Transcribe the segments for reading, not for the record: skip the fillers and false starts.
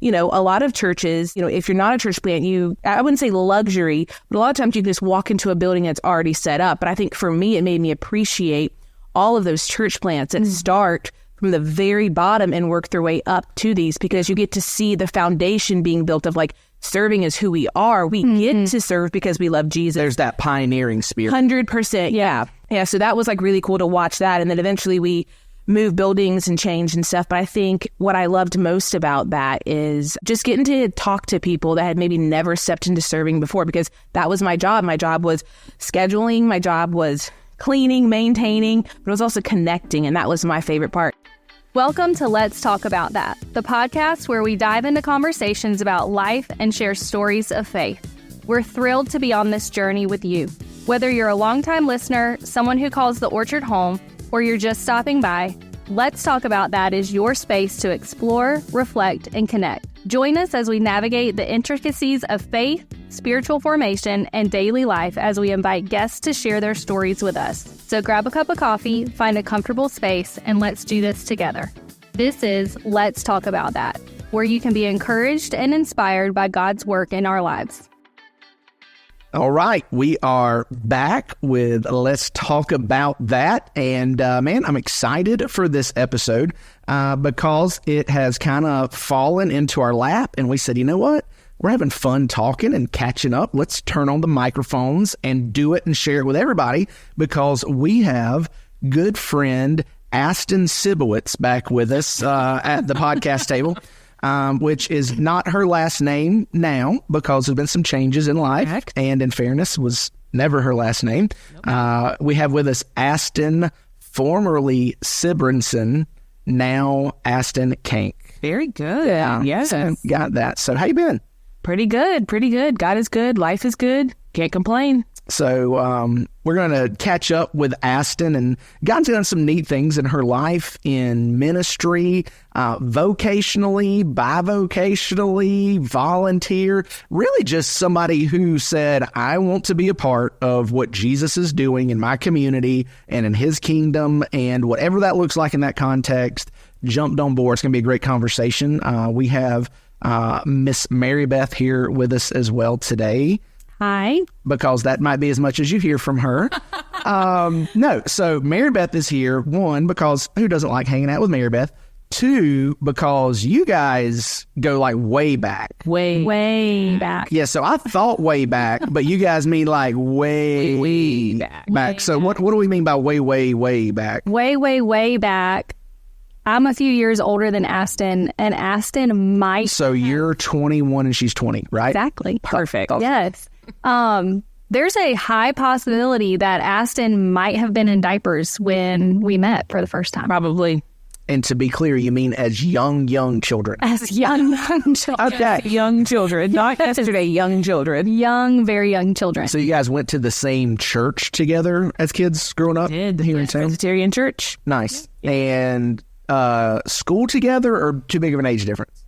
a lot of churches, if you're not a church plant, I wouldn't say luxury, but a lot of times you can just walk into a building that's already set up. But I think for me, it made me appreciate all of those church plants that start from the very bottom and work their way up to these, because you get to see the foundation being built of like serving is who we are. We get to serve because we love Jesus. There's that pioneering spirit. 100%. Yeah. Yeah. So that was like really cool to watch that. And then eventually we moved buildings and changed and stuff. But I think what I loved most about that is just getting to talk to people that had maybe never stepped into serving before, because that was my job. My job was scheduling. My job was cleaning, maintaining, but it was also connecting. And that was my favorite part. Welcome to Let's Talk About That, the podcast where we dive into conversations about life and share stories of faith. We're thrilled to be on this journey with you. Whether you're a longtime listener, someone who calls the orchard home, or you're just stopping by, Let's Talk About That is your space to explore, reflect, and connect. Join us as we navigate the intricacies of faith, spiritual formation, and daily life as we invite guests to share their stories with us. So grab a cup of coffee, find a comfortable space, and let's do this together. This is Let's Talk About That, where you can be encouraged and inspired by God's work in our lives. All right, we are back with Let's Talk About That. And man, I'm excited for this episode because it has kind of fallen into our lap. And we said, you know what? We're having fun talking and catching up. Let's turn on the microphones and do it and share it with everybody, because we have good friend Astin Sibowitz back with us at the podcast table. Which is not her last name now, because there's been some changes in life. Correct. And in fairness, was never her last name. Nope. We have with us Astin, formerly Sibrinson, now Astin Khank. Very good. Yeah. Yes. So got that. So how you been? Pretty good. Pretty good. God is good. Life is good. Can't complain. So we're going to catch up with Astin, and God's done some neat things in her life, in ministry, vocationally, bivocationally, volunteer, really just somebody who said, I want to be a part of what Jesus is doing in my community and in his kingdom, and whatever that looks like in that context, jumped on board. It's going to be a great conversation. We have Miss Mary Beth here with us as well today. Hi. Because that might be as much as you hear from her. No, so Mary Beth is here, one, because who doesn't like hanging out with Mary Beth? Two, because you guys go like way back. Way back. Yeah, so I thought way back, but you guys mean like way back. So what do we mean by way back? Way back. I'm a few years older than Astin, and Astin might... So you're 21 and she's 20, right? Exactly. Perfect. Yes. There's a high possibility that Astin might have been in diapers when we met for the first time. Probably. And to be clear, you mean as young children. As young children. Okay. Young children. Not yesterday, young children. Very young children. So you guys went to the same church together as kids growing up? Did. Here in town? Presbyterian Church. Nice. And school together, or too big of an age difference?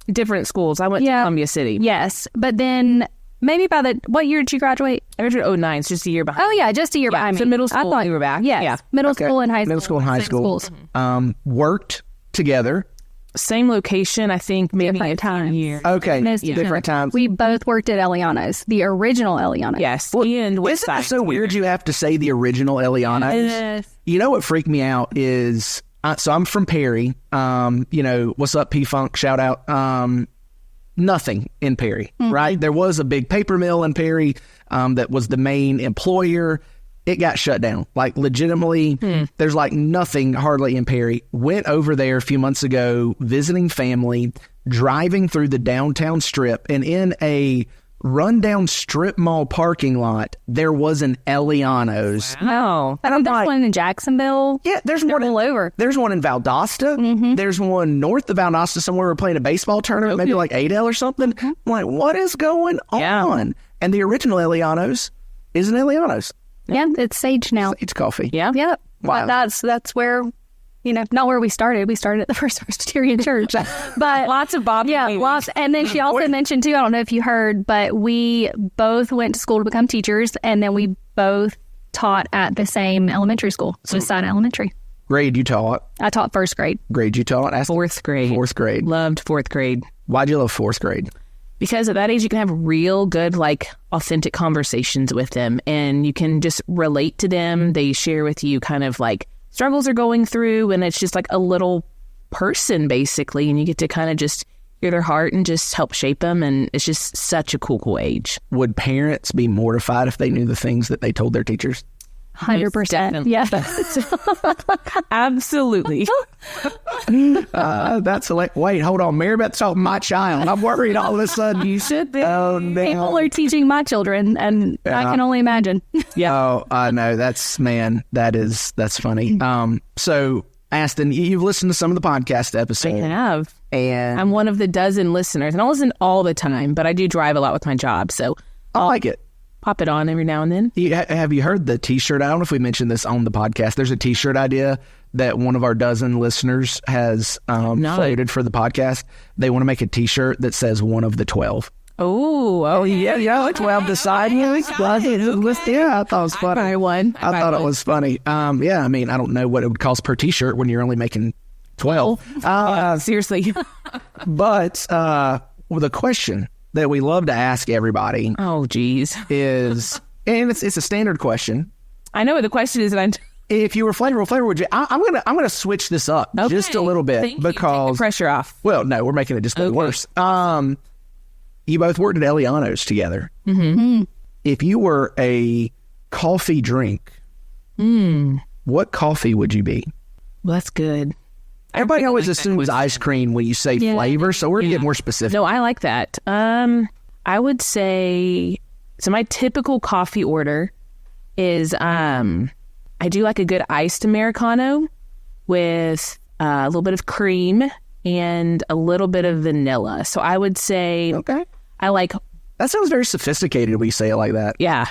Different schools. I went to Columbia City. Yes. But then maybe what year did you graduate? I graduated 2009, it's just a year behind. Oh, yeah, just a year behind me. So middle school, I thought you were back. Yes. Yeah. Middle school and high school. Middle school and high school. Schools. Worked together. Same location, I think, maybe different times. Year. Okay, different times. We both worked at Eliana's, the original Eliana's. Yes. Well, and isn't it so weird you have to say the original Eliana's? Yes. You know what freaked me out is... so I'm from Perry. What's up, P-Funk? Shout out. Nothing in Perry, right? There was a big paper mill in Perry that was the main employer. It got shut down. Like, legitimately, there's like nothing hardly in Perry. Went over there a few months ago, visiting family, driving through the downtown strip, and in a rundown strip mall parking lot, there was an Eliano's. Wow. I think there's one in Jacksonville. Yeah, there's one all over. There's one in Valdosta. There's one north of Valdosta somewhere. We're playing a baseball tournament, maybe like Adel or something. I'm like, what is going on? Yeah. And the original Eliano's is an Eliano's. Yeah, it's Sage now. Sage Coffee. Yeah. Yep. Wow. That's where, not where we started. We started at the First Presbyterian Church. But lots of Bob. Yeah, lots. And then she also mentioned, too, I don't know if you heard, but we both went to school to become teachers, and then we both taught at the same elementary school, Suicide Elementary. Grade you taught. I taught first grade. Grade you taught. Astin? Fourth grade. Fourth grade. Loved fourth grade. Why'd you love fourth grade? Because at that age, you can have real good, like, authentic conversations with them, and you can just relate to them. They share with you kind of like struggles they're going through, and it's just like a little person, basically, and you get to kind of just hear their heart and just help shape them, and it's just such a cool age. Would parents be mortified if they knew the things that they told their teachers? 100%. Yeah. Absolutely. That's like, wait, hold on. Mary Beth taught my child. I'm worried all of a sudden. You should be. Oh, no. People are teaching my children, and I can only imagine. Yeah. Oh, I know. That's funny. So, Astin, you've listened to some of the podcast episodes. I have. And I'm one of the dozen listeners, and I don't listen all the time, but I do drive a lot with my job, so I like it. Pop it on every now and then. Have you heard the T-shirt? I don't know if we mentioned this on the podcast. There's a T-shirt idea that one of our dozen listeners has floated for the podcast. They want to make a T-shirt that says one of the 12. Oh, Yeah, 12 deciding. Yeah, I thought it was funny. I won. I thought it was funny. Yeah, I mean, I don't know what it would cost per T-shirt when you're only making 12. Seriously. But the question that we love to ask everybody Oh, geez. is, and it's a standard question. I know what the question is, and If you were flavor, would you? I'm gonna switch this up just a little bit. Thank you. Because Take the pressure off. Well, no, we're making it just worse. You both worked at Eliano's together. Mm-hmm. If you were a coffee drink, what coffee would you be? Well, that's good. Everybody always assumes ice cream when you say flavor, so we're going to get more specific. No, I like that. I would say, so my typical coffee order is, I do like a good iced Americano with a little bit of cream and a little bit of vanilla. So I would say, Okay. I like, That sounds very sophisticated when you say it like that. yeah,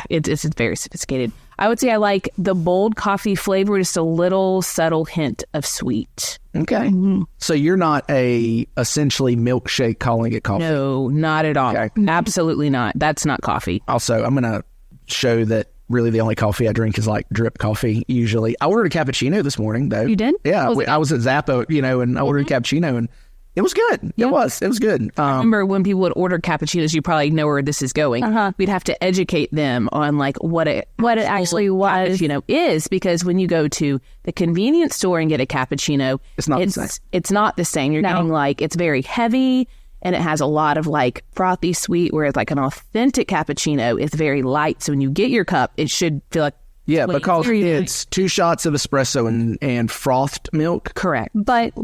it's very sophisticated. I would say I like the bold coffee flavor, just a little subtle hint of sweet. Okay. So you're not essentially milkshake calling it coffee. No, not at all. Okay. Absolutely not. That's not coffee. Also, I'm going to show that really the only coffee I drink is like drip coffee usually. I ordered a cappuccino this morning, though. You did? Yeah. I was at Zappa, and I ordered a cappuccino, and it was good. Yeah. It was good. Remember when people would order cappuccinos, you probably know where this is going. Uh-huh. We'd have to educate them on like what it actually was. Cappuccino is, because when you go to the convenience store and get a cappuccino, It's not the same. It's not the same. You're getting like, it's very heavy and it has a lot of like frothy sweet, whereas like an authentic cappuccino is very light. So when you get your cup, it should feel like Yeah, Wait, because very it's 2 shots of espresso and frothed milk. correct. But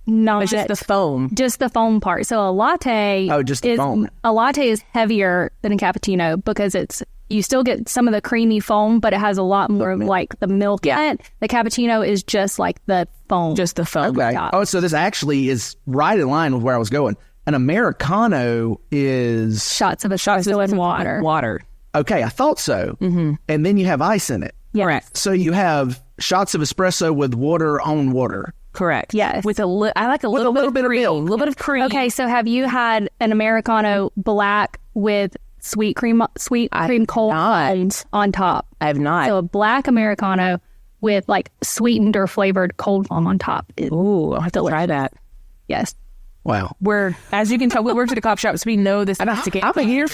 not It's just the foam. Just the foam part. So a latte. Oh, just the foam. A latte is heavier than a cappuccino because you still get some of the creamy foam, but it has a lot more of like the milk in it. The cappuccino is just like the foam. Just the foam. Okay. top. Oh, so this actually is right in line with where I was going. An Americano is... shots of espresso and water. Water. Okay, I thought so. Mm-hmm. And then you have ice in it. Correct. So you have shots of espresso with water on water. Correct. Yes. With I like a little bit of cream. A little bit of cream. Okay, so have you had an Americano black with sweet cream cold on top? I have not. So a black Americano with like sweetened or flavored cold foam on top. Ooh, I'll have to try that. Yes. Wow. We're, as you can tell, we worked at a coffee shop, so we know this. And I'm here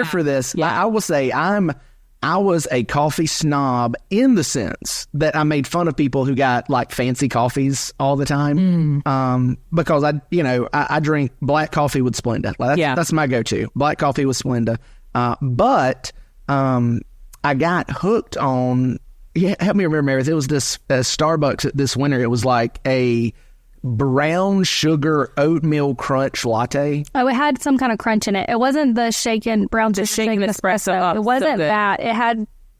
for this. Yeah. I will say I was a coffee snob in the sense that I made fun of people who got like fancy coffees all the time. Because I drink black coffee with Splenda. Like that's my go-to. Black coffee with Splenda. But I got hooked on. Yeah, help me remember. It was this Starbucks this winter. It was like a brown sugar oatmeal crunch latte. Oh, it had some kind of crunch in it. It wasn't the brown shaken espresso. It wasn't that.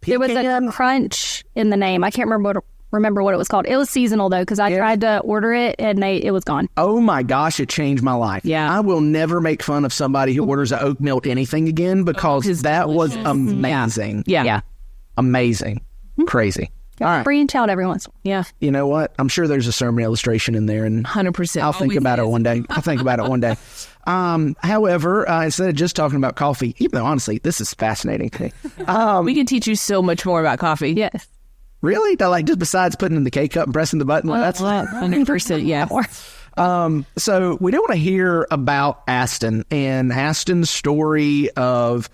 There was a crunch in the name. I can't remember what it was called. It was seasonal though, because I tried to order it and it was gone. Oh my gosh, it changed my life. Yeah. I will never make fun of somebody who orders an oat milk anything again, because that was amazing. Yeah. Amazing. Crazy. All right. Branch out every once in a while. Yeah. You know what? I'm sure there's a sermon illustration in there, and 100%. I'll think about it one day. However, instead of just talking about coffee, even though honestly, this is fascinating to me. We can teach you so much more about coffee. Yes. Really? Like, just besides putting in the K cup and pressing the button? That's 100%. Yeah. So we do want to hear about Astin and Astin's story of,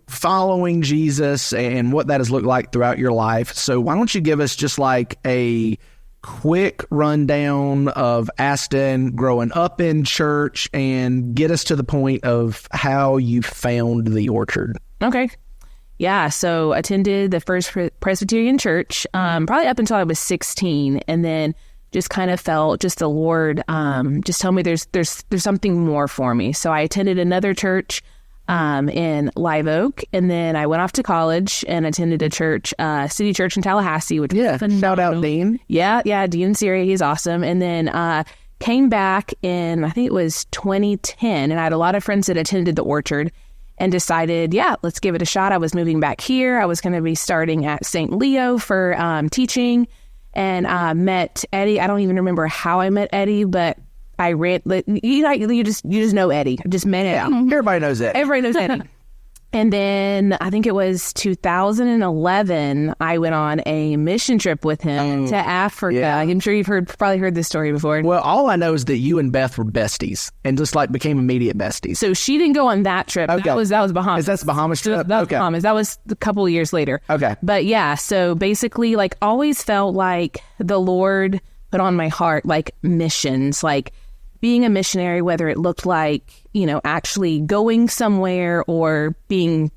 following Jesus and what that has looked like throughout your life. So why don't you give us just like a quick rundown of Astin growing up in church and get us to the point of how you found the Orchard. Okay. Yeah. So attended the First Presbyterian Church, probably up until I was 16. And then just kind of felt just the Lord just tell me there's something more for me. So I attended another church in Live Oak, and then I went off to college and attended a church, City Church in Tallahassee, which was phenomenal. Shout out Dean. Yeah, Dean Siri, he's awesome. And then came back in, I think it was 2010, and I had a lot of friends that attended the Orchard and decided, let's give it a shot. I was moving back here. I was going to be starting at St. Leo for teaching, and met Eddie. I don't even remember how I met Eddie, but I read, you just know Eddie. I just met Eddie. Yeah. Everybody knows Eddie. Everybody knows Eddie. And then I think it was 2011, I went on a mission trip with him to Africa. Yeah. I'm sure you've probably heard this story before. Well, all I know is that you and Beth were besties and just like became immediate besties. So she didn't go on that trip. Okay. That was Bahamas. Is that the Bahamas trip? That was Bahamas. That was a couple of years later. Okay. But yeah, so basically like always felt like the Lord put on my heart like missions, like being a missionary, whether it looked like, actually going somewhere or being,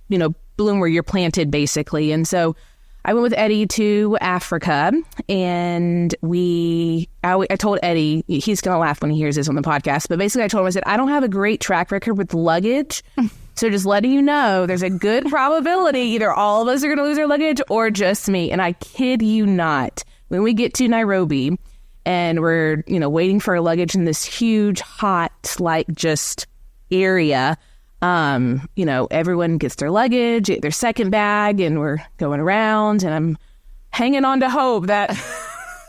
bloom where you're planted, basically. And so I went with Eddie to Africa, and I told Eddie, he's going to laugh when he hears this on the podcast, but basically I told him, I said, I don't have a great track record with luggage. So just letting you know, there's a good probability either all of us are going to lose our luggage or just me. And I kid you not, when we get to Nairobi, and we're, waiting for our luggage in this huge, hot, like just area. Everyone gets their luggage, their second bag, and we're going around, and I'm hanging on to hope that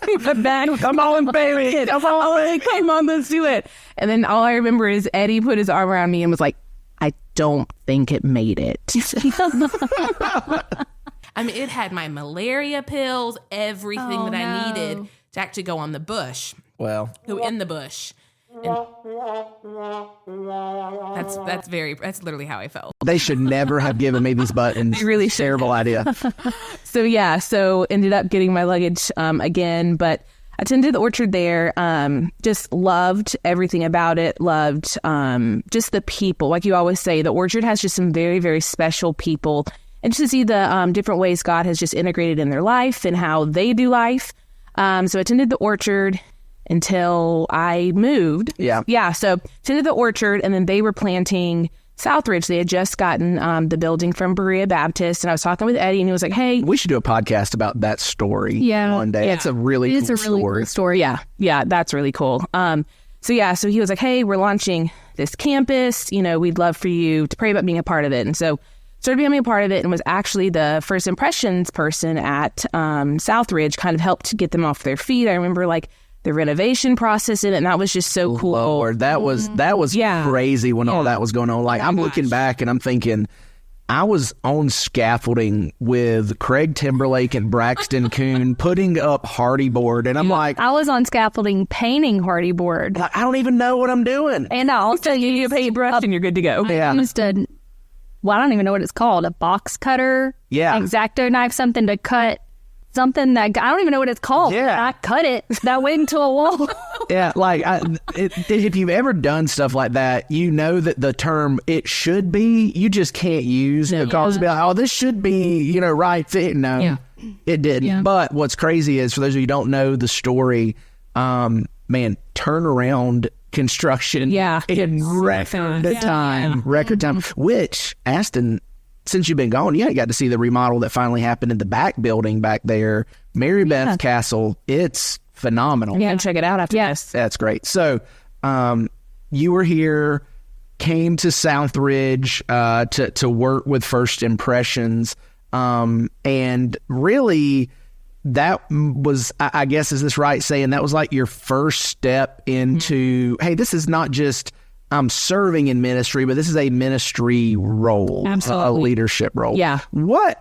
the bag, come on, baby, come on, let's do it. And then all I remember is Eddie put his arm around me and was like, I don't think it made it. I mean, it had my malaria pills, everything I needed to actually go on the bush. Well, go in the bush. And that's literally how I felt. They should never have given me these buttons. They really terrible idea. So ended up getting my luggage again, but attended the Orchard there. Just loved everything about it. Loved just the people. Like you always say, the Orchard has just some very, very special people. And just to see the different ways God has just integrated in their life and how they do life. So attended the Orchard until I moved. Yeah. So attended the Orchard, and then they were planting Southridge. They had just gotten the building from Berea Baptist, and I was talking with Eddie, and he was like, "Hey, we should do a podcast about that story one day." It's a really cool story. Yeah, that's really cool. So he was like, "Hey, we're launching this campus. We'd love for you to pray about being a part of it." And so started becoming a part of it, and was actually the first impressions person at Southridge, kind of helped get them off their feet. I remember like the renovation process in it, and that was just so cool. Lord, that was crazy when all that was going on. Like I'm looking back and I'm thinking, I was on scaffolding with Craig Timberlake and Braxton Kuhn putting up hardy board, and I'm like, I was on scaffolding painting hardy board. I don't even know what I'm doing. And I'll tell you, paintbrush and you're good to go. I used I don't even know what it's called, a box cutter, X-Acto knife, something to cut. Something that I don't even know what it's called. Yeah. I cut it that went into a wall. Yeah, like if you've ever done stuff like that, you know that the term "it should be" you just can't use because be like, "Oh, this should be right fit." No, it didn't. Yeah. But what's crazy is, for those of you who don't know the story, turnaround construction in record time, which Astin, since you've been gone, you ain't got to see the remodel that finally happened in the back building back there, Mary Beth Castle. It's phenomenal. Yeah, check it out after this. That's great. So you were here, came to Southridge to work with First Impressions, and really that was, I guess, is this right saying that was like your first step into, hey, this is not just I'm serving in ministry, but this is a ministry role, a leadership role. Yeah. What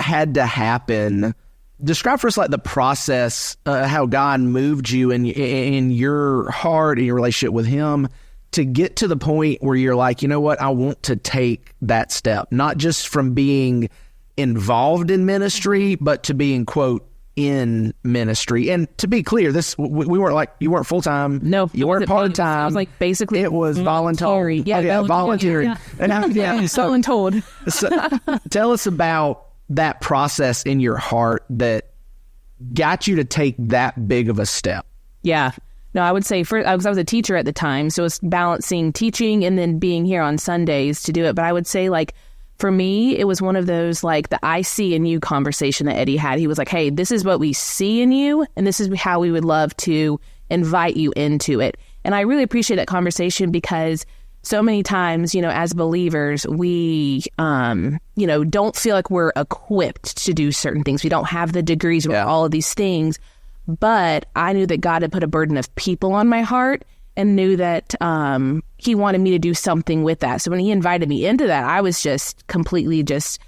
had to happen describe for us like the process, how God moved you in your heart, in your relationship with him, to get to the point where you're like, you know what, I want to take that step, not just from being involved in ministry, but to being, quote, in ministry. And to be clear, this we weren't like, you weren't full-time. No, you weren't part-time. It was like basically it was voluntary. Yeah, voluntary. Yeah. And so untold. So tell us about that process in your heart that got you to take that big of a step. Yeah. No, I would say I was a teacher at the time, so it's balancing teaching and then being here on Sundays to do it. But I would say, like, for me, it was one of those, like, the I see in you conversation that Eddie had. He was like, hey, this is what we see in you, and this is how we would love to invite you into it. And I really appreciate that conversation because so many times, you know, as believers, we, you know, don't feel like we're equipped to do certain things. We don't have the degrees or all of these things. But I knew that God had put a burden of people on my heart and knew that he wanted me to do something with that. So when he invited me into that, I was just completely just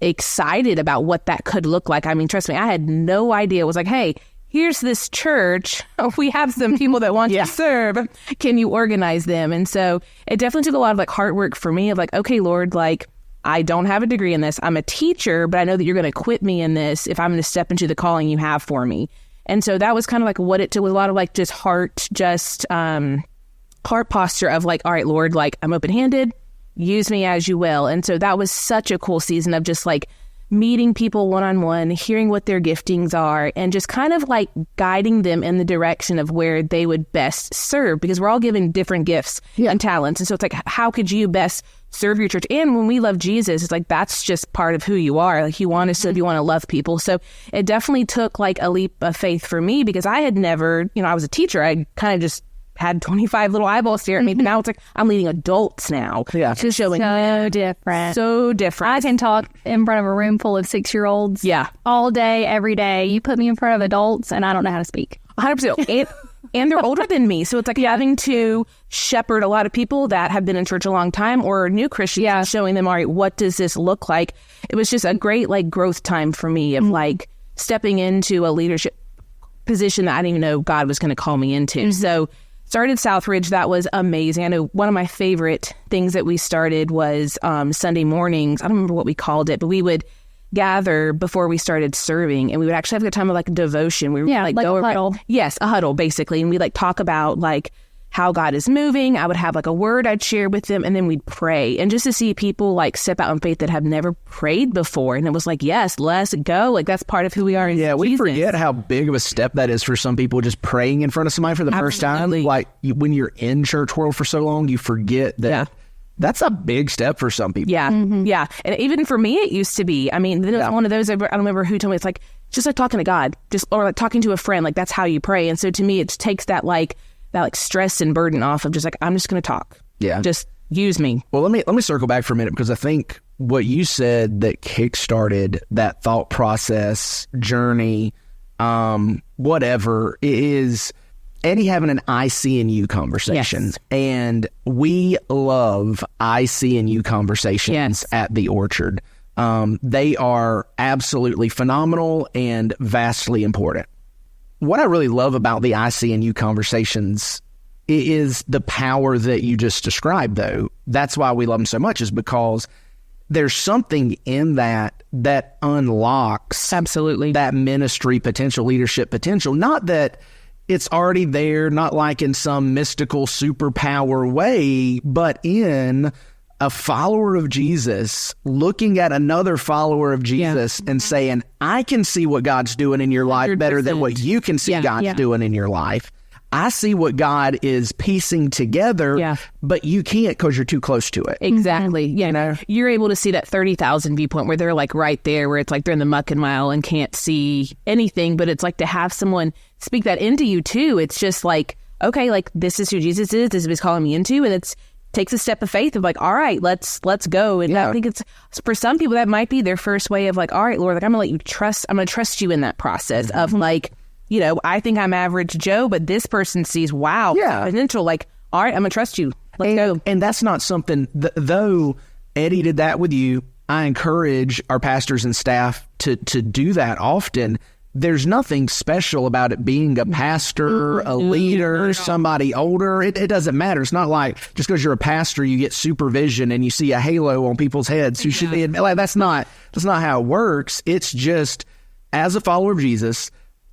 excited about what that could look like. I mean, trust me, I had no idea. It was like, hey, here's this church. We have some people that want to serve. Can you organize them? And so it definitely took a lot of like hard work for me of like, okay, Lord, like, I don't have a degree in this. I'm a teacher, but I know that you're going to equip me in this if I'm going to step into the calling you have for me. And so that was kind of like what it took, with a lot of like just heart posture of like, all right, Lord, like, I'm open-handed, use me as you will. And so that was such a cool season of just like meeting people one-on-one, hearing what their giftings are, and just kind of like guiding them in the direction of where they would best serve, because we're all given different gifts and talents. And so it's like, how could you best serve your church? And when we love Jesus, it's like, that's just part of who you are. Like, you want to serve, you want to love people. So it definitely took like a leap of faith for me, because I had never, you know, I was a teacher. I kind of just had 25 little eyeballs stare at me. But now it's like, I'm leading adults now. Yeah. Just showing so different. So different. I can talk in front of a room full of 6-year-olds. Yeah. All day, every day. You put me in front of adults and I don't know how to speak. 100%. And they're older than me. So it's like having to shepherd a lot of people that have been in church a long time or new Christians, showing them, all right, what does this look like? It was just a great like growth time for me of like stepping into a leadership position that I didn't even know God was going to call me into. So started Southridge. That was amazing. I know one of my favorite things that we started was Sunday mornings. I don't remember what we called it, but we would gather before we started serving, and we would actually have a time of like devotion. We would like go a huddle. Yes, a huddle basically, and we like talk about like how God is moving. I would have like a word I'd share with them, and then we'd pray, and just to see people like step out in faith that have never prayed before, and it was like, yes, let's go. Like, that's part of who we are. Yeah, we forget how big of a step that is for some people, just praying in front of somebody for the first time. Like, when you're in church world for so long, you forget that. That's a big step for some people. Yeah. Yeah. And even for me, it used to be. I mean, it was one of those, I don't remember who told me, it's like, just like talking to God, or like talking to a friend, like that's how you pray. And so to me, it takes that stress and burden off of just like, I'm just going to talk. Yeah. Just use me. Well, let me circle back for a minute, because I think what you said that kickstarted that thought process, journey, whatever, is Eddie having an I see in you conversation. Yes. And we love I see in you conversations at the Orchard. They are absolutely phenomenal and vastly important. What I really love about the I see in you conversations is the power that you just described, though. That's why we love them so much, is because there's something in that unlocks absolutely that ministry potential, leadership potential. Not that it's already there, not like in some mystical superpower way, but in a follower of Jesus looking at another follower of Jesus and saying, I can see what God's doing in your life 100%. Better than what you can see God's doing in your life. I see what God is piecing together, but you can't because you're too close to it. Exactly. Yeah. You know, you're able to see that 30,000 viewpoint where they're like right there, where it's like they're in the muck and mire and can't see anything. But it's like to have someone speak that into you too. It's just like, okay, like this is who Jesus is. This is what he's calling me into. And it's takes a step of faith of like, all right, let's go. And I think it's, for some people, that might be their first way of like, all right, Lord, like I'm going to trust you in that process of like, you know, I think I'm average Joe, but this person sees, wow, potential. Like, all right, I'm going to trust you. Let's go. And that's not something, though Eddie did that with you, I encourage our pastors and staff to do that often. There's nothing special about it being a pastor, a leader, somebody older. It doesn't matter. It's not like just because you're a pastor, you get supervision and you see a halo on people's heads who should be like, that's not how it works. It's just, as a follower of Jesus,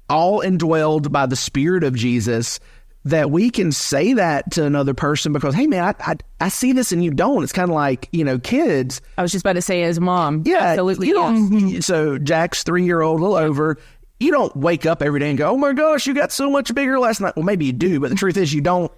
all indwelled by the Spirit of Jesus, that we can say that to another person because, hey, man, I see this and you don't. It's kind of like, kids. I was just about to say as mom. Yeah. Absolutely. So Jack's 3-year-old, a little over. You don't wake up every day and go, oh my gosh, you got so much bigger last night. Well, maybe you do, but the truth is you don't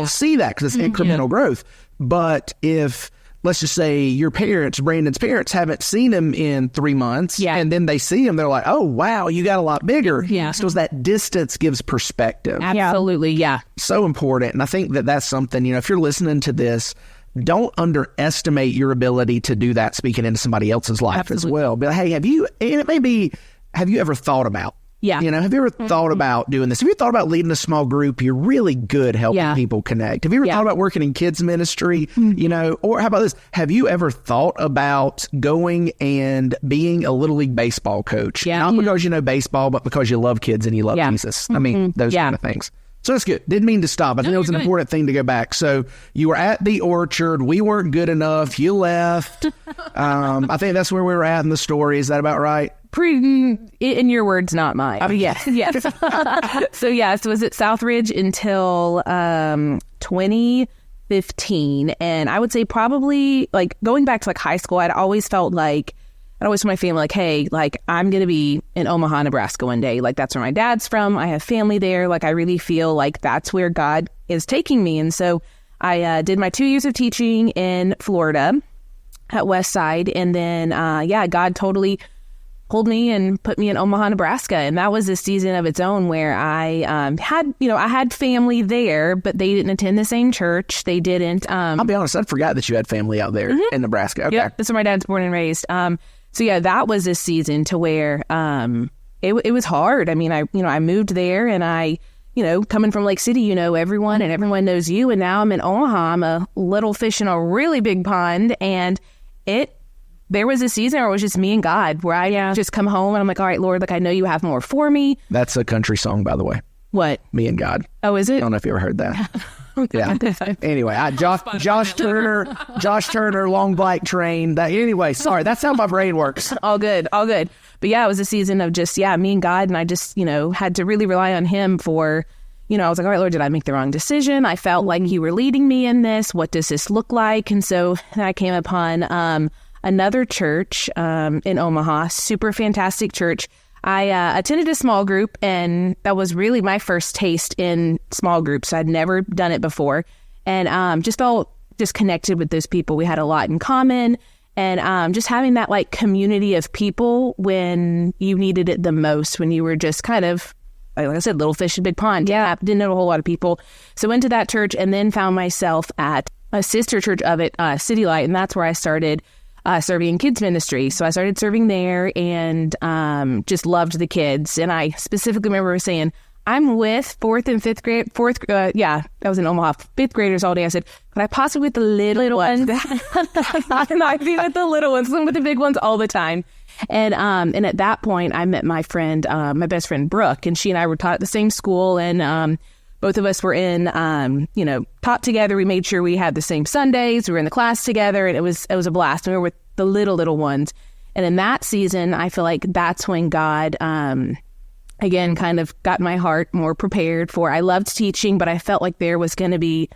see that because it's incremental growth. But if, let's just say Brandon's parents haven't seen him in 3 months and then they see him, they're like, oh, wow, you got a lot bigger. Yeah. Because that distance gives perspective. Absolutely. Yeah. So important. And I think that's something, if you're listening to this, don't underestimate your ability to do that speaking into somebody else's life as well. But hey, have you ever thought about? Yeah. Have you ever thought about doing this? Have you ever thought about leading a small group? You're really good helping people connect. Have you ever thought about working in kids ministry? Or how about this? Have you ever thought about going and being a Little League baseball coach? Yeah. Not because you know baseball, but because you love kids and you love Jesus. I mean, those kind of things. So that's good. Didn't mean to stop. I think it was an important thing to go back. So you were at the orchard. We weren't good enough. You left. I think that's where we were at in the story. Is that about right? In your words, not mine. Yes. So was at Southridge until 2015. And I would say probably like going back to like high school, I'd always felt like, I always told my family, like, hey, like, I'm going to be in Omaha, Nebraska one day. Like, that's where my dad's from. I have family there. Like, I really feel like that's where God is taking me. And so I did my 2 years of teaching in Florida at Westside. And then, God totally pulled me and put me in Omaha, Nebraska. And that was a season of its own where I had family there, but they didn't attend the same church. They didn't. I'll be honest, I forgot that you had family out there in Nebraska. Okay. Yep, that's where my dad's born and raised. So that was a season to where it was hard. I mean, I moved there and I, coming from Lake City, everyone and everyone knows you. And now I'm in Omaha. I'm a little fish in a really big pond. And there was a season where it was just me and God, where I just come home and I'm like, all right, Lord, like I know you have more for me. That's a country song, by the way. What? Me and God. Oh, is it? I don't know if you ever heard that. Yeah. Anyway, Josh Turner, Long Black Train. Anyway, sorry, that's how my brain works. All good. But it was a season of just me and God, and I just had to really rely on Him for. I was like, all right, Lord, did I make the wrong decision? I felt like You were leading me in this. What does this look like? And so I came upon another church in Omaha, super fantastic church. I attended a small group, and that was really my first taste in small groups. I'd never done it before, and just felt connected with those people. We had a lot in common, and just having that like community of people when you needed it the most, when you were just kind of, like I said, little fish in a big pond. Yeah, didn't know a whole lot of people. So went to that church, and then found myself at a sister church of it, City Light, and that's where I started serving in kids ministry. So I started serving there and just loved the kids. And I specifically remember saying, I'm with fourth and fifth grade, that was in Omaha, fifth graders all day. I said, could I possibly with the little ones? And I'd be with the little ones, I'm with the big ones all the time. And at that point, I met my friend, my best friend, Brooke, and she and I were taught at the same school. And both of us were in, taught together. We made sure we had the same Sundays. We were in the class together, and it was a blast. We were with the little ones. And in that season, I feel like that's when God, again, kind of got my heart more prepared for. I loved teaching, but I felt like there was going to be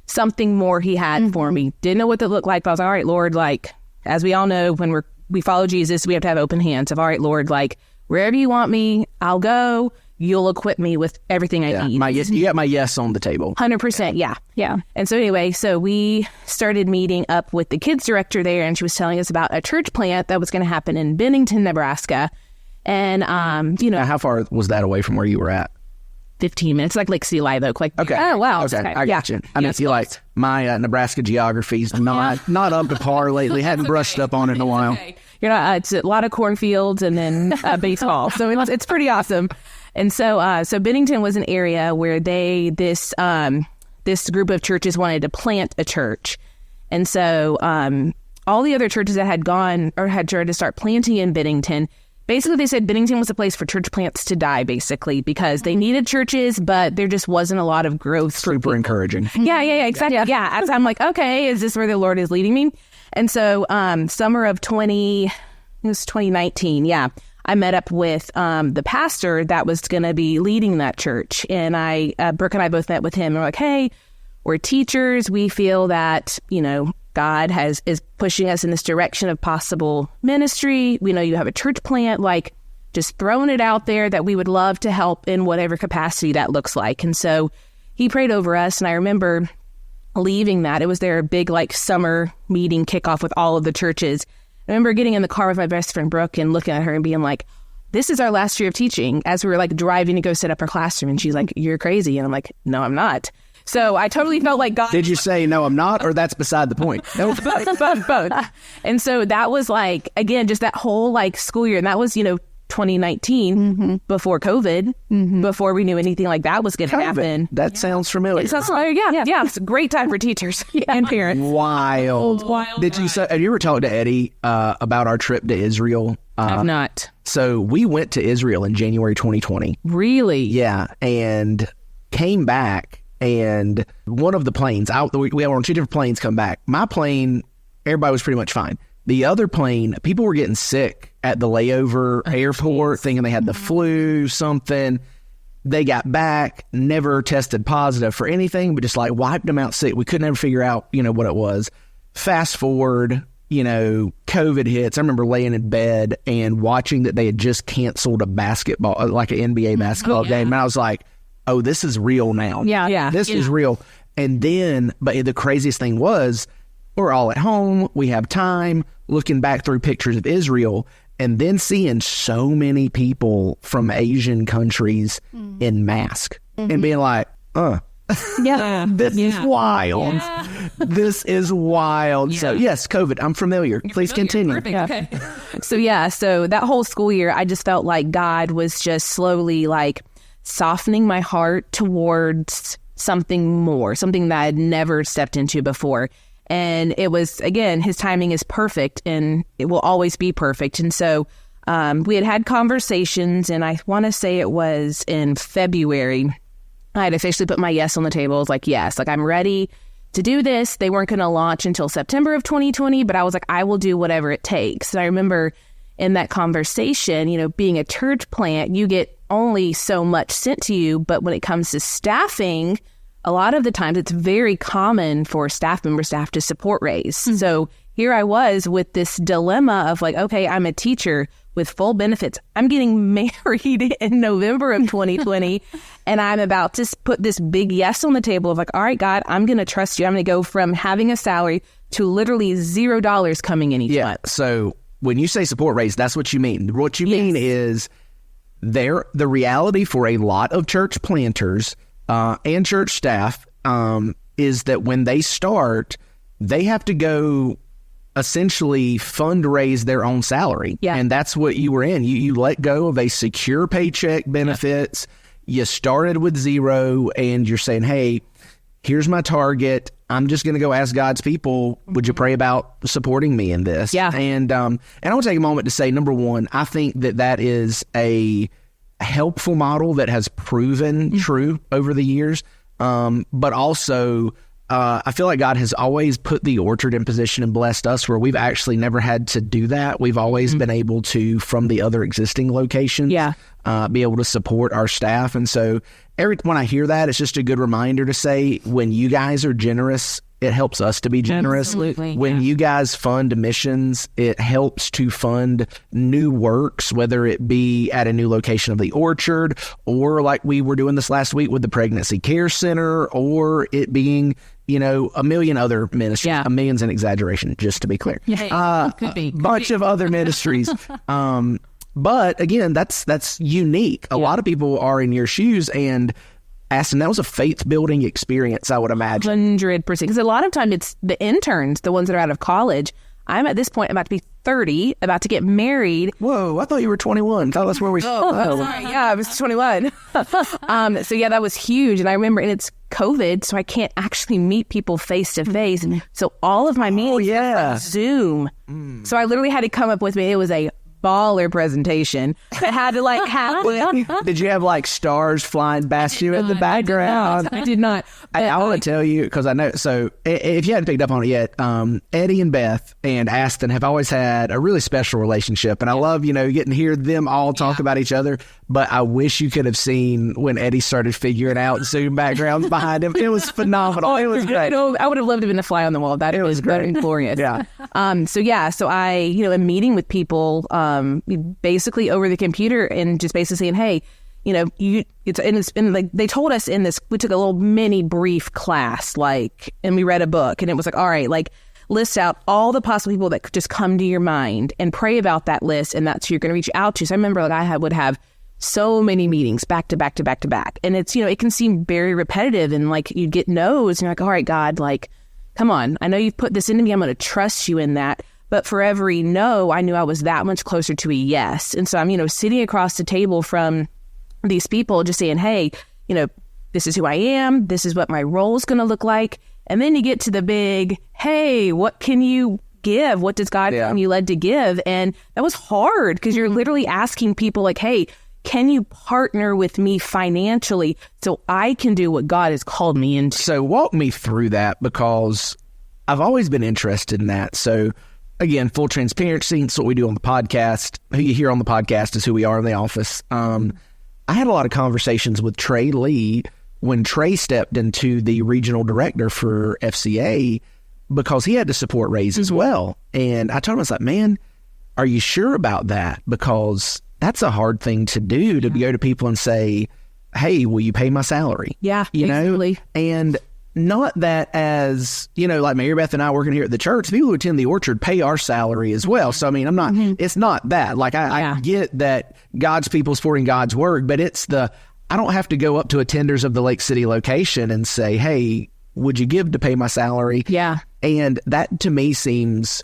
something more He had for me. Didn't know what that looked like, but I was like, all right, Lord, like, as we all know, when we follow Jesus, we have to have open hands of, all right, Lord, like, wherever You want me, I'll go. You'll equip me with everything I need. You got my yes on the table. 100%, yeah. And so anyway, so we started meeting up with the kids director there, and she was telling us about a church plant that was going to happen in Bennington, Nebraska. And, Now, how far was that away from where you were at? 15 minutes, like Lake City Live Oak. Like, okay. Oh, wow. Okay, I got you. I mean, feel like my Nebraska geography's not up to par lately. Hadn't brushed up on it in a while. Okay. It's a lot of cornfields and then baseball. So it's pretty awesome. And so Bennington was an area where this group of churches wanted to plant a church. And so all the other churches that had gone or had tried to start planting in Bennington, basically they said Bennington was a place for church plants to die, basically, because they needed churches, but there just wasn't a lot of growth. Super encouraging. Yeah, exactly. Yeah. I'm like, okay, is this where the Lord is leading me? And so summer of 2019, I met up with the pastor that was going to be leading that church. And Brooke and I both met with him. And we're like, hey, we're teachers. We feel that, God is pushing us in this direction of possible ministry. We know you have a church plant, like just throwing it out there that we would love to help in whatever capacity that looks like. And so he prayed over us. And I remember leaving that. It was their big summer meeting kickoff with all of the churches. I remember getting in the car with my best friend, Brooke, and looking at her and being like, this is our last year of teaching, as we were driving to go set up our classroom. And she's like, you're crazy. And I'm like, no, I'm not. So I totally felt like God. Did you say, no, I'm not, or that's beside the point? No, both. And so that was again, just that whole school year. And that was, 2019 before COVID, before we knew anything like that was going to happen. That sounds familiar. It sounds familiar. Yeah. It's a great time for teachers and parents. Wild. Did you have you ever talked to Eddie about our trip to Israel? I've not. So we went to Israel in January 2020. Really? Yeah. And came back, and one of the planes, we were on two different planes come back. My plane, everybody was pretty much fine. The other plane, people were getting sick at the layover airport, thinking they had the flu, something. They got back, never tested positive for anything, but just wiped them out sick. We couldn't ever figure out, what it was. Fast forward, COVID hits. I remember laying in bed and watching that they had just canceled a basketball, an NBA basketball game. And I was like, oh, this is real now. Yeah. This is real. And then, but the craziest thing was, we're all at home. We have time, looking back through pictures of Israel, and then seeing so many people from Asian countries in mask and being like, this is wild. Yeah. This is wild. Yeah. So yes, COVID, I'm familiar. Please continue. Perfect. Okay. So that whole school year, I just felt like God was just slowly softening my heart towards something more, something that I had never stepped into before. And it was, again, his timing is perfect, and it will always be perfect. And so we had conversations, and I want to say it was in February, I had officially put my yes on the table. I was like, yes, I'm ready to do this. They weren't going to launch until September of 2020, but I was like, I will do whatever it takes. And I remember in that conversation, being a church plant, you get only so much sent to you. But when it comes to staffing, a lot of the times it's very common for staff members to have to support raise. So here I was with this dilemma of okay, I'm a teacher with full benefits. I'm getting married in November of 2020, and I'm about to put this big yes on the table of all right, God, I'm going to trust you. I'm going to go from having a salary to literally $0 coming in each month. So when you say support raise, that's what you mean. What you mean is the reality for a lot of church planters and church staff is that when they start, they have to go essentially fundraise their own salary. Yeah. And that's what you were in. You let go of a secure paycheck benefits. You started with zero, and you're saying, hey, here's my target. I'm just going to go ask God's people, would you pray about supporting me in this? Yeah. And I want to take a moment to say, number one, I think that is a helpful model that has proven true over the years. But also, I feel like God has always put the orchard in position and blessed us where we've actually never had to do that. We've always been able to, from the other existing locations, be able to support our staff. And so when I hear that, it's just a good reminder to say, when you guys are generous, it helps us to be generous. Absolutely. When you guys fund missions, it helps to fund new works, whether it be at a new location of the orchard, or like we were doing this last week with the Pregnancy Care Center, or it being, a million other ministries. Yeah. A million's an exaggeration, just to be clear. Yeah, could be. Bunch of other ministries. But again, that's unique. A lot of people are in your shoes, and Astin, that was a faith-building experience, I would imagine. 100%. Because a lot of time it's the interns, the ones that are out of college. I'm at this point about to be 30, about to get married. Whoa, I thought you were 21. I thought that's where we... Sorry. Yeah, I was 21. So yeah, that was huge. And I remember, and it's COVID, so I can't actually meet people face to face. So all of my meetings were on Zoom. So I literally had to come up with it was a baller presentation that had to have Did you have stars flying past you in the background? I did not. I want to tell you, because I know, so if you hadn't picked up on it yet, Eddie and Beth and Astin have always had a really special relationship. And I love, getting to hear them all talk about each other. But I wish you could have seen when Eddie started figuring out Zoom backgrounds behind him. It was phenomenal. It was great. I would have loved to have been a fly on the wall. That was great. Glorious. Yeah. So I, am meeting with people, basically over the computer and just basically saying, hey, they told us in this, we took a little mini brief class, and we read a book, and it was all right, list out all the possible people that could just come to your mind and pray about that list, and that's who you're going to reach out to. So I remember I would have so many meetings back to back to back to back, and it's it can seem very repetitive, and you'd get no's, and you're all right, God, come on, I know you've put this into me, I'm going to trust you in that. But for every no, I knew I was that much closer to a yes. And so I'm, sitting across the table from these people just saying, hey, this is who I am. This is what my role is going to look like. And then you get to the big, hey, what can you give? What does God want you led to give? And that was hard because you're literally asking people hey, can you partner with me financially so I can do what God has called me into? So walk me through that, because I've always been interested in that. So again, full transparency, it's what we do on the podcast. Who you hear on the podcast is who we are in the office. I had a lot of conversations with Trey Lee when Trey stepped into the regional director for FCA, because he had to support Raise as well. And I told him, I was like, man, are you sure about that? Because that's a hard thing to do, to go to people and say, hey, will you pay my salary? Yeah, basically. And not that as, Mary Beth and I working here at the church, people who attend the Orchard pay our salary as well. So, I mean, I'm not, it's not that. I get that God's people supporting God's work, but it's I don't have to go up to attenders of the Lake City location and say, hey, would you give to pay my salary? Yeah. And that to me seems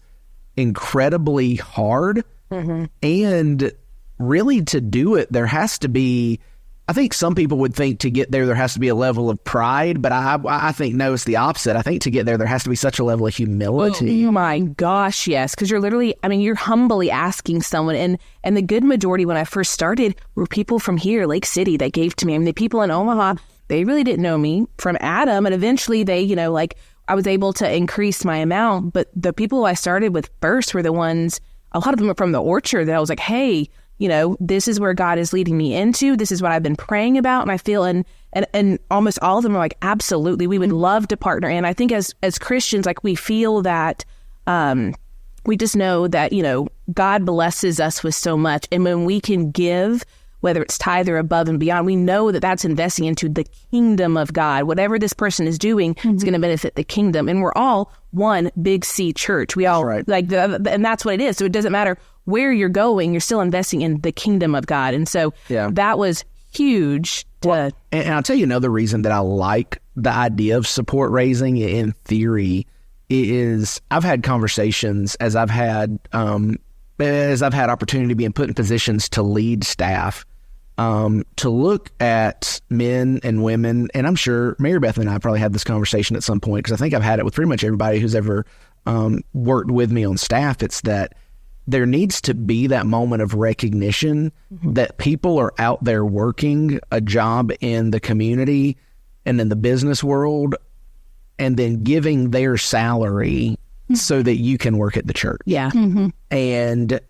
incredibly hard. And really to do it, there has to be, I think some people would think to get there has to be a level of pride, but I think no, it's the opposite. I think to get there has to be such a level of humility. Oh my gosh, yes. Because you're literally, you're humbly asking someone. And the good majority when I first started were people from here, Lake City, that gave to me. The people in Omaha, they really didn't know me from Adam. And eventually they, I was able to increase my amount. But the people I started with first were the ones, a lot of them were from the Orchard, that I was like, hey, this is where God is leading me into. This is what I've been praying about. And I feel, and almost all of them are like, absolutely, we would love to partner. And I think as Christians, we feel that, we just know that, God blesses us with so much. And when we can give, whether it's tithe or above and beyond, we know that that's investing into the kingdom of God. Whatever this person is doing is going to benefit the kingdom. And we're all one big C church. We all and that's what it is. So it doesn't matter where you're going, you're still investing in the kingdom of God. And so that was huge. And I'll tell you another reason that I like the idea of support raising in theory is I've had conversations as I've had opportunity being put in positions to lead staff, to look at men and women. And I'm sure Mary Beth and I probably had this conversation at some point, because I think I've had it with pretty much everybody who's ever worked with me on staff. It's that there needs to be that moment of recognition that people are out there working a job in the community and in the business world, and then giving their salary so that you can work at the church. Yeah. And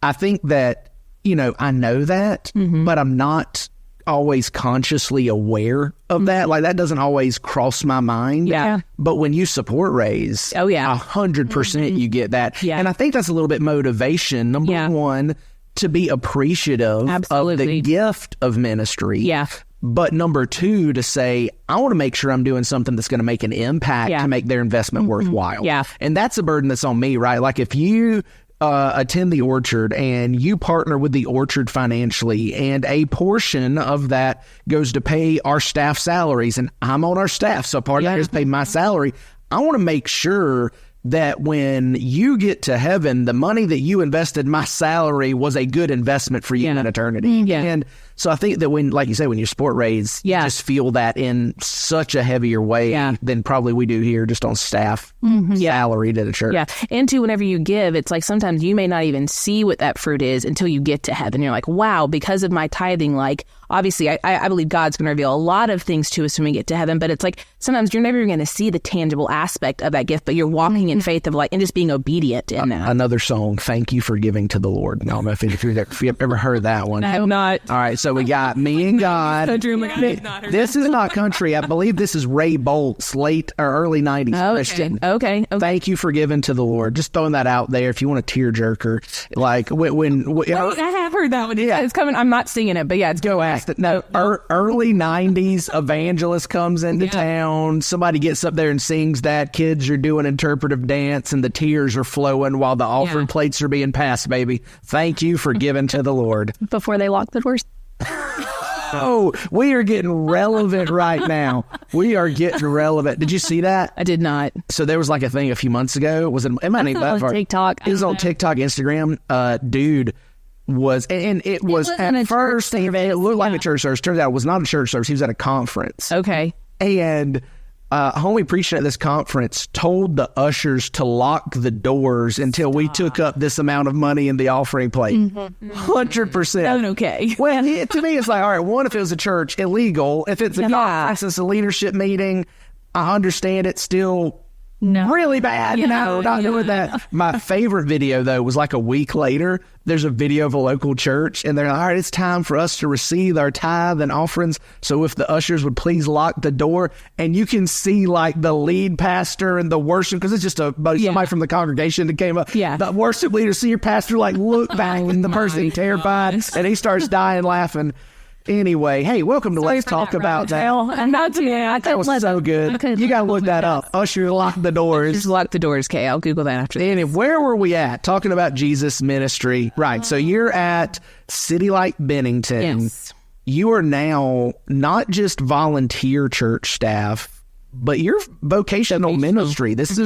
I think that, I know that, but I'm not always consciously aware of that. That doesn't always cross my mind. Yeah. But when you support Raise, 100% you get that. Yeah. And I think that's a little bit motivation. Number one, to be appreciative of the gift of ministry. Yeah. But number two, to say, I want to make sure I'm doing something that's going to make an impact to make their investment worthwhile. Yeah. And that's a burden that's on me, right? If you attend the Orchard and you partner with the Orchard financially, and a portion of that goes to pay our staff salaries, and I'm on our staff, so part of that is pay my salary. I want to make sure that when you get to heaven, the money that you invested, my salary, was a good investment for you in eternity. Yeah. And so I think that when, like you say, when you're sport raised, you just feel that in such a heavier way than probably we do here just on staff salary to the church. Yeah. And too, whenever you give, it's like sometimes you may not even see what that fruit is until you get to heaven. You're like, wow, because of my tithing, like, obviously, I believe God's going to reveal a lot of things to us when we get to heaven, but it's like sometimes you're never going to see the tangible aspect of that gift, but you're walking in faith of like, and just being obedient in that. Another song, Thank You for Giving to the Lord. I don't know if you've ever heard that one. I have not. All right, so we got Me and God. This is not country. I believe this is Ray Bolt's late or early 90s Christian. Okay. Thank You for Giving to the Lord. Just throwing that out there if you want a tearjerker. Like when I have heard that one. Yeah, it's coming. I'm not singing it, but yeah, it's go ask it. No, early 90s evangelist comes into town. Somebody gets up there and sings that. Kids are doing interpretive dance and the tears are flowing while the offering plates are being passed, baby. Thank you for giving to the Lord. Before they lock the doors. Oh, we are getting relevant right now. We are getting relevant. Did you see that? I did not. So there was like a thing a few months ago. It might need that far. TikTok. It was on TikTok, Instagram. Dude was, and it was at first, it looked like a church service. Turns out it was not a church service. He was at a conference. Okay. And homie preaching at this conference told the ushers to lock the doors until we took up this amount of money in the offering plate. 100%. Okay. Well, to me, it's like, all right, one, if it was a church, illegal. If it's a conference, it's a leadership meeting, I understand it's still really bad. Not doing that. My favorite video, though, was like a week later. There's a video of a local church, and they're like, all right, it's time for us to receive our tithe and offerings. So if the ushers would please lock the door, and you can see like the lead pastor and the worship, because it's just somebody from the congregation that came up. Yeah. The worship leader, see your pastor like look back, and the person terrified, and he starts dying laughing. Anyway, hey, welcome to Let's Talk About That. That was so good. You got to look that up. Usher, lock the doors. Just lock the doors, Kay. I'll Google that after. Anyway, where were we at? Talking about Jesus ministry. Right. So you're at City Light Bennington. Yes. You are now not just volunteer church staff, but you're vocational ministry. This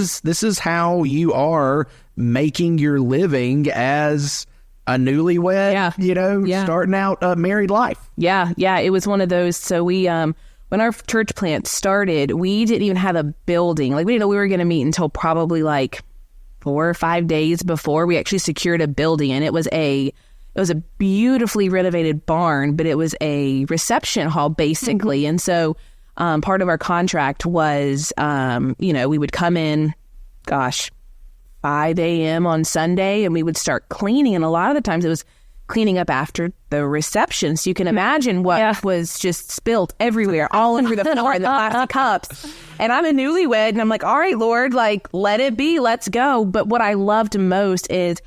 is how you are making your living as a newlywed, starting out a married life. Yeah. It was one of those. So we, when our church plant started, we didn't even have a building. Like we didn't know we were going to meet until probably like 4 or 5 days before we actually secured a building. And it was a beautifully renovated barn, but it was a reception hall basically. And so, part of our contract was, we would come in, 5 a.m. on Sunday, and we would start cleaning. And a lot of the times it was cleaning up after the reception. So you can imagine what was just spilt everywhere, all over the floor in the plastic cups. And I'm a newlywed, and I'm like, all right, Lord, like, let it be, let's go. But what I loved most is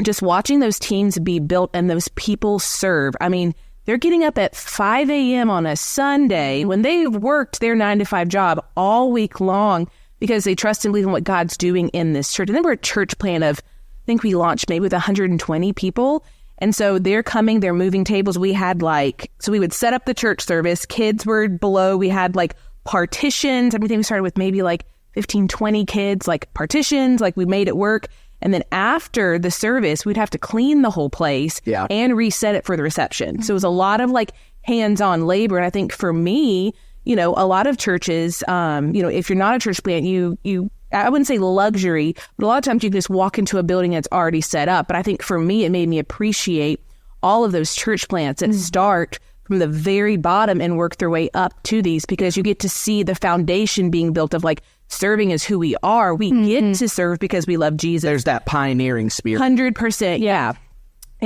just watching those teams be built and those people serve. I mean, they're getting up at 5 a.m. on a Sunday when they've worked their 9-to-5 job all week long, because they trust and believe in what God's doing in this church. And then we're a church plant of, I think we launched maybe with 120 people. And so they're coming, they're moving tables. We had so we would set up the church service. Kids were below. We had like partitions. Everything we started with maybe like 15, 20 kids, like partitions, like we made it work. And then after the service, we'd have to clean the whole place and reset it for the reception. So it was a lot of like hands-on labor. And I think for me, a lot of churches, if you're not a church plant, I wouldn't say luxury, but a lot of times you can just walk into a building that's already set up. But I think for me, it made me appreciate all of those church plants that start from the very bottom and work their way up to these, because you get to see the foundation being built of like serving is who we are. We get to serve because we love Jesus. There's that pioneering spirit. 100%. Yeah.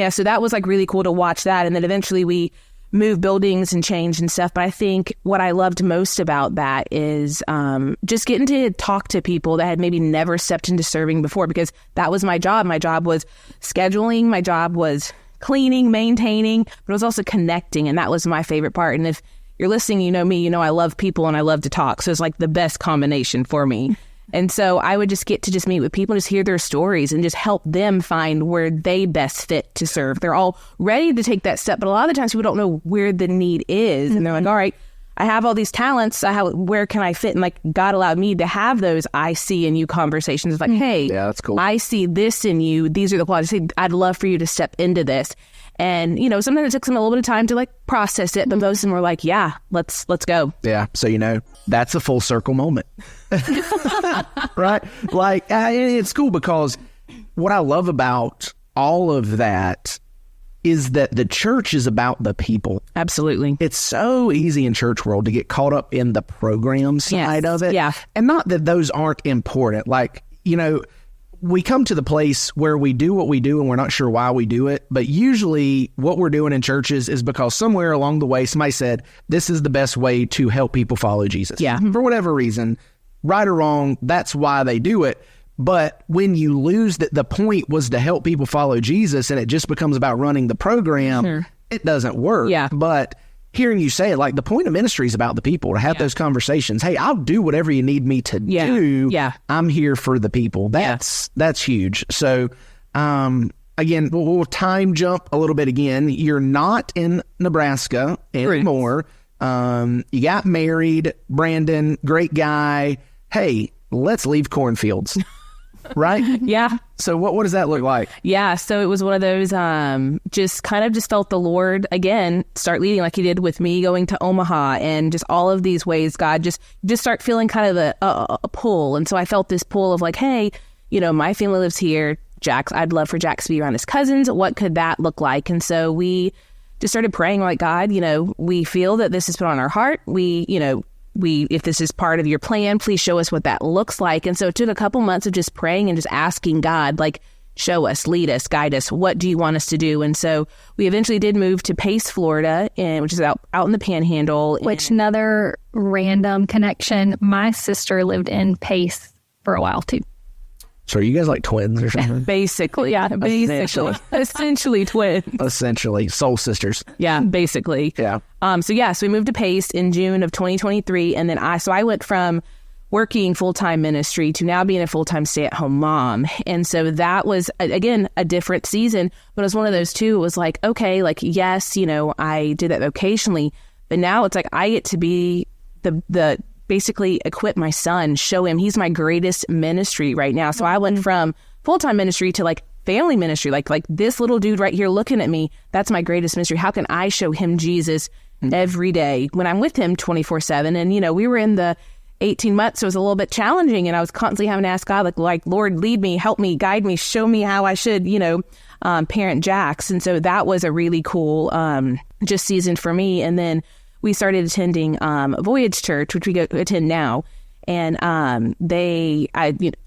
So that was like really cool to watch that. And then eventually we move buildings and change and stuff. But I think what I loved most about that is just getting to talk to people that had maybe never stepped into serving before, because that was my job. My job was scheduling. My job was cleaning, maintaining, but it was also connecting. And that was my favorite part. And if you're listening, you know me, I love people and I love to talk. So it's like the best combination for me. And so I would just get to just meet with people, just hear their stories and just help them find where they best fit to serve. They're all ready to take that step, but a lot of the times people don't know where the need is. And they're like, all right, I have all these talents. Where can I fit? And like God allowed me to have those I see in you conversations of like, hey, yeah, that's cool. I see this in you. These are the qualities. I'd love for you to step into this. And, you know, sometimes it took them a little bit of time to like process it, but most of them were like, yeah, let's go. Yeah. So, you know, that's a full circle moment. Right? Like, it's cool because what I love about all of that is that the church is about the people. Absolutely. It's so easy in church world to get caught up in the program side of it. Yeah. And not that those aren't important. Like, you know, we come to the place where we do what we do and we're not sure why we do it. But usually what we're doing in churches is because somewhere along the way, somebody said, this is the best way to help people follow Jesus. Yeah. For whatever reason, right or wrong, that's why they do it. But when you lose that the point was to help people follow Jesus and it just becomes about running the program, it doesn't work. Yeah. But hearing you say it, like the point of ministry is about the people, to have those conversations. Hey, I'll do whatever you need me to do. Yeah. I'm here for the people. That's huge. So, again, we'll time jump a little bit again. You're not in Nebraska anymore. You got married, Brandon, great guy. Hey, let's leave cornfields. Right? Yeah. So what does that look like? Yeah. So it was one of those, just felt the Lord again start leading like he did with me going to Omaha and just all of these ways. God just start feeling kind of a pull. And so I felt this pull of like, hey, you know, my family lives here. I'd love for Jax to be around his cousins. What could that look like? And so we just started praying like, God, you know, we feel that this is put on our heart. If this is part of your plan, please show us what that looks like. And so it took a couple months of just praying and just asking God, like, show us, lead us, guide us. What do you want us to do? And so we eventually did move to Pace, Florida, which is out in the Panhandle. Which another random connection. My sister lived in Pace for a while too. So are you guys like twins or something? Basically, yeah. Essentially twins. Essentially. Soul sisters. Yeah, basically. Yeah. So we moved to Pace in June of 2023. And then I went from working full-time ministry to now being a full-time stay-at-home mom. And so that was, again, a different season. But it was one of those two. It was like, okay, like, yes, you know, I did that vocationally. But now it's like I get to be the basically equip my son, show him he's my greatest ministry right now. So I went from full-time ministry to like family ministry, like this little dude right here looking at me, that's my greatest ministry. How can I show him Jesus every day when I'm with him 24/7? And, you know, we were in the 18 months, so it was a little bit challenging. And I was constantly having to ask God, like, Lord, lead me, help me, guide me, show me how I should, you know, parent Jax. And so that was a really cool just season for me. And then we started attending Voyage Church, which we go attend now. And I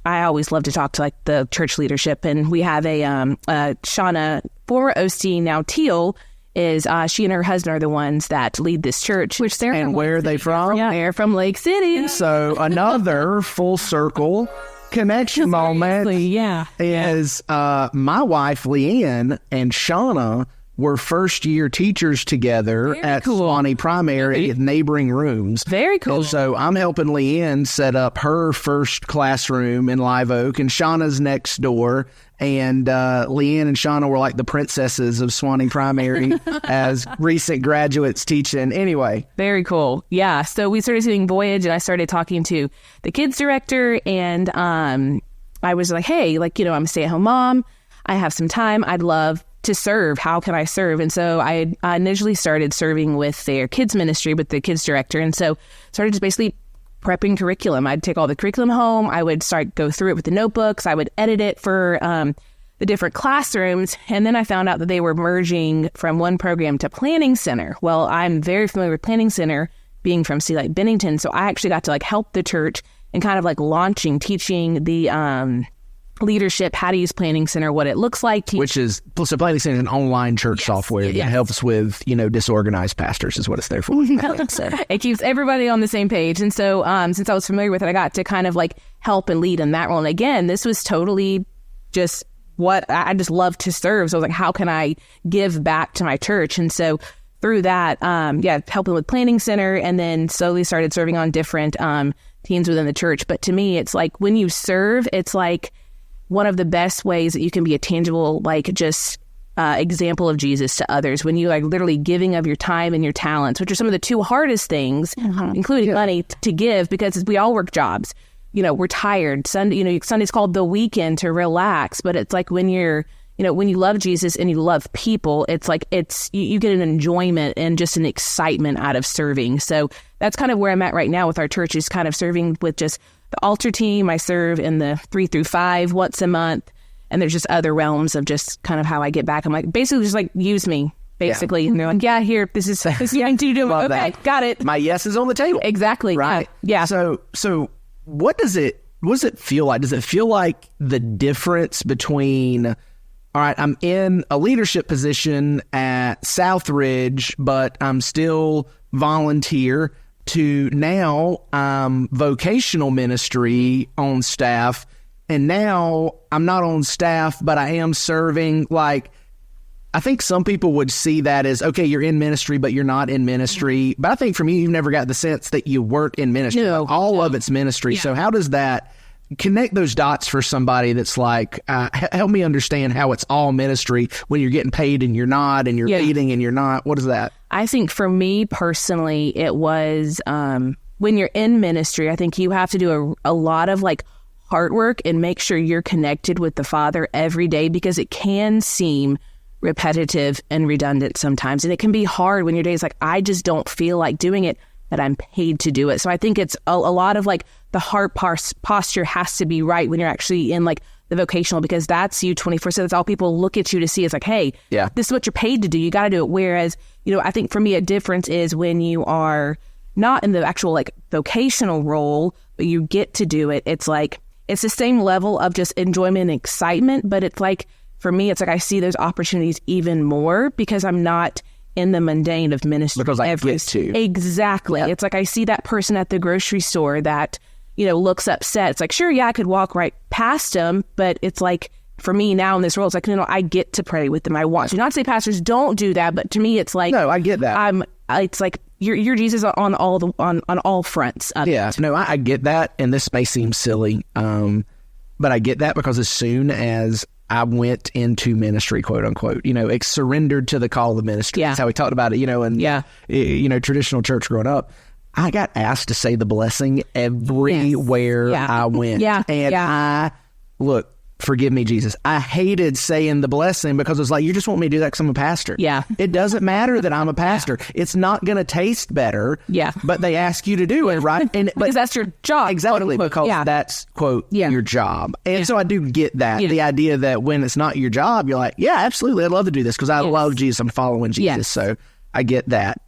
always love to talk to like the church leadership. And we have a Shauna, former Osteen, now Teal, is she and her husband are the ones that lead this church. Which they're and where are they from? Yeah. They're from Lake City. So another full circle connection moment is my wife, Leanne, and Shauna were first-year teachers together at Swanee Primary in neighboring rooms. Very cool. And so I'm helping Leanne set up her first classroom in Live Oak, and Shauna's next door. And Leanne and Shauna were like the princesses of Swanee Primary as recent graduates teaching. Anyway. Very cool. Yeah. So we started doing Voyage, and I started talking to the kids director, and I was like, hey, like, you know, I'm a stay-at-home mom. I have some time. I'd love to serve. How can I serve? And so I initially started serving with their kids ministry, with the kids director. And so started just basically prepping curriculum. I'd take all the curriculum home. I would go through it with the notebooks. I would edit it for the different classrooms. And then I found out that they were merging from one program to Planning Center. Well, I'm very familiar with Planning Center, being from Sea Lake Bennington. So I actually got to like help the church and kind of like teaching the leadership how to use Planning Center, what it looks like. Which is, so Planning Center is an online church software that helps with, you know, disorganized pastors is what it's there for. It keeps everybody on the same page. And so since I was familiar with it, I got to kind of like help and lead in that role. And again, this was totally just what I just love to serve. So I was like, how can I give back to my church? And so through that, helping with Planning Center, and then slowly started serving on different teams within the church. But to me, it's like when you serve, it's like one of the best ways that you can be a tangible, like just example of Jesus to others, when you like literally giving of your time and your talents, which are some of the two hardest things, including money, to give, because we all work jobs. We're tired. Sunday's called the weekend to relax, but it's like when you're, when you love Jesus and you love people, it's like you get an enjoyment and just an excitement out of serving. So that's kind of where I'm at right now with our church, is kind of serving with just the altar team. I serve in the 3 through 5 once a month. And there's just other realms of just kind of how I get back. I'm like, basically just like, use me, basically. And they're like, yeah, here, this is young to do. Okay, that. Got it. My yes is on the table. Exactly. Right. Yeah. So what does it feel like? Does it feel like the difference between, all right, I'm in a leadership position at Southridge, but I'm still volunteer, to now I'm vocational ministry on staff, and now I'm not on staff, but I am serving? Like, I think some people would see that as, okay, you're in ministry, but you're not in ministry. But I think from you've never got the sense that you weren't in ministry. No. All of it's ministry. Yeah. So how does that connect those dots for somebody that's like, help me understand how it's all ministry when you're getting paid and you're not, and you're leading and you're not? What is that? I think for me personally, it was when you're in ministry, I think you have to do a lot of like hard work and make sure you're connected with the Father every day, because it can seem repetitive and redundant sometimes. And it can be hard when your day's like, I just don't feel like doing it, that I'm paid to do it. So I think it's a lot of like the heart posture has to be right when you're actually in like the vocational, because that's you 24/7. That's all people look at you to see. It's like, hey, this is what you're paid to do. You got to do it. Whereas, I think for me, a difference is when you are not in the actual like vocational role, but you get to do it. It's like, it's the same level of just enjoyment and excitement, but it's like, for me, it's like I see those opportunities even more because I'm not in the mundane of ministry. Because I get to. Exactly. Yep. It's like I see that person at the grocery store that, looks upset. It's like, sure, I could walk right past them, but it's like, for me now in this role, it's like, I get to pray with them. I want to. Not to say pastors don't do that, but to me, it's like, no, I get that. It's like you're Jesus on all fronts of it. No, I get that, and this may seem silly, but I get that because as soon as I went into ministry, quote unquote, surrendered to the call of ministry. Yeah. That's how we talked about it, and traditional church growing up. I got asked to say the blessing everywhere I went. I look, forgive me, Jesus, I hated saying the blessing because it's like, you just want me to do that because I'm a pastor. Yeah. It doesn't matter that I'm a pastor. It's not going to taste better. Yeah. But they ask you to do it, right? Because that's your job. Exactly. Because that's, quote, your job. And so I do get that. Yeah. The idea that when it's not your job, you're like, yeah, absolutely, I'd love to do this because I love Jesus. I'm following Jesus. Yes. So I get that.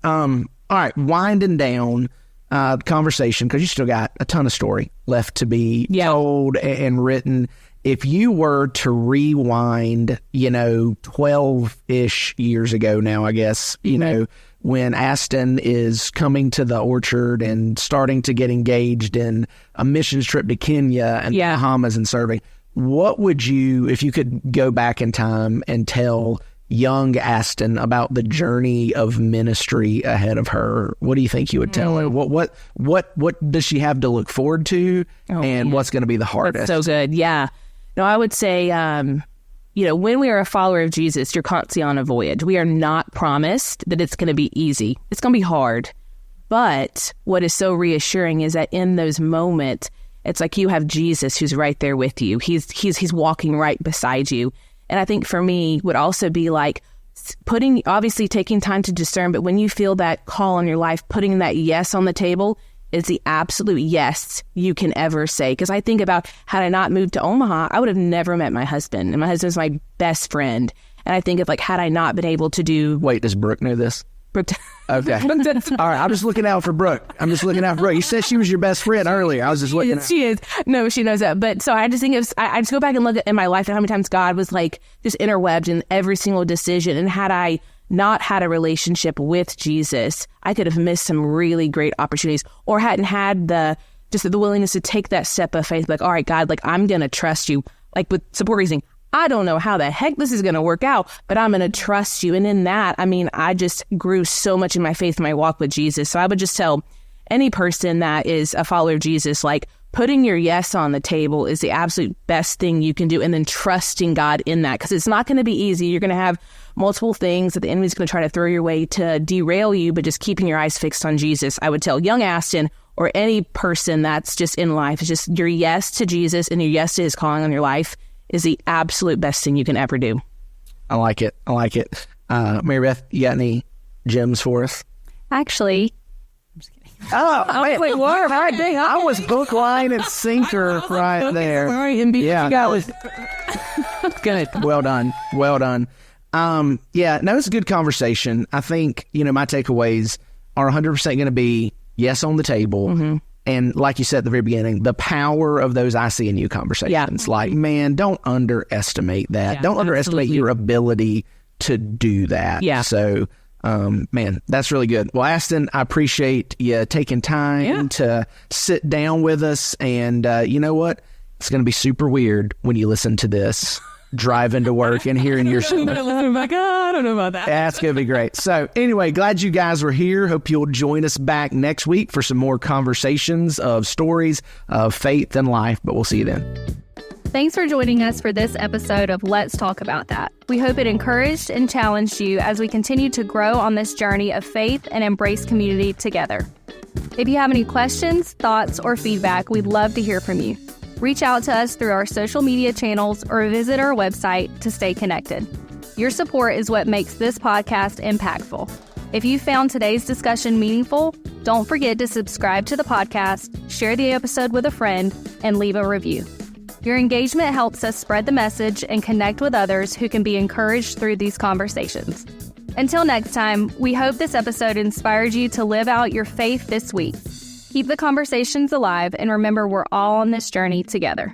All right, winding down the conversation, because you still got a ton of story left to be told and written. If you were to rewind, 12-ish years ago now, I guess, when Astin is coming to the Orchard and starting to get engaged in a missions trip to Kenya and the Bahamas and serving, what would you, if you could go back in time and tell young Astin about the journey of ministry ahead of her, what do you think you would tell her? What does she have to look forward to, and what's going to be the hardest? That's so good. Yeah. No, I would say, when we are a follower of Jesus, you're constantly on a voyage. We are not promised that it's going to be easy. It's going to be hard. But what is so reassuring is that in those moments, it's like you have Jesus who's right there with you. He's walking right beside you. And I think for me would also be like obviously taking time to discern, but when you feel that call on your life, putting that yes on the table is the absolute yes you can ever say. Because I think about, had I not moved to Omaha, I would have never met my husband. And my husband's my best friend. And I think of like, had I not been able to do... Wait, does Brooke know this? Brooke... Okay. All right, I'm just looking out for Brooke. You said she was your best friend earlier. I was just looking out. She is. No, she knows that. But so I just think I just go back and look at in my life and how many times God was like just interwebbed in every single decision. And had I not had a relationship with Jesus, I could have missed some really great opportunities, or hadn't had the willingness to take that step of faith. Like, all right, God, like I'm going to trust you. Like with support reasoning, I don't know how the heck this is going to work out, but I'm going to trust you. And in that, I just grew so much in my faith and my walk with Jesus. So I would just tell any person that is a follower of Jesus, like, putting your yes on the table is the absolute best thing you can do, and then trusting God in that, because it's not going to be easy. You're going to have multiple things that the enemy's going to try to throw your way to derail you, but just keeping your eyes fixed on Jesus. I would tell young Astin, or any person that's just in life, is just your yes to Jesus and your yes to his calling on your life is the absolute best thing you can ever do. I like it. Mary Beth, you got any gems for us? Actually, Oh, wait, what? I was hook, line, and sinker right there. Sorry, MB. Yeah, that was good. Well done. Yeah, no, it's a good conversation. I think, my takeaways are 100% going to be yes on the table. Mm-hmm. And like you said at the very beginning, the power of those I see in you conversations. Like, man, don't underestimate that. Don't underestimate your ability to do that. Yeah. So, man, that's really good. Well, Astin, I appreciate you taking time to sit down with us. And you know what? It's going to be super weird when you listen to this driving to work and hearing your story. I don't know about that. That's going to be great. So anyway, glad you guys were here. Hope you'll join us back next week for some more conversations of stories of faith and life. But we'll see you then. Thanks for joining us for this episode of Let's Talk About That. We hope it encouraged and challenged you as we continue to grow on this journey of faith and embrace community together. If you have any questions, thoughts, or feedback, we'd love to hear from you. Reach out to us through our social media channels or visit our website to stay connected. Your support is what makes this podcast impactful. If you found today's discussion meaningful, don't forget to subscribe to the podcast, share the episode with a friend, and leave a review. Your engagement helps us spread the message and connect with others who can be encouraged through these conversations. Until next time, we hope this episode inspired you to live out your faith this week. Keep the conversations alive, and remember, we're all on this journey together.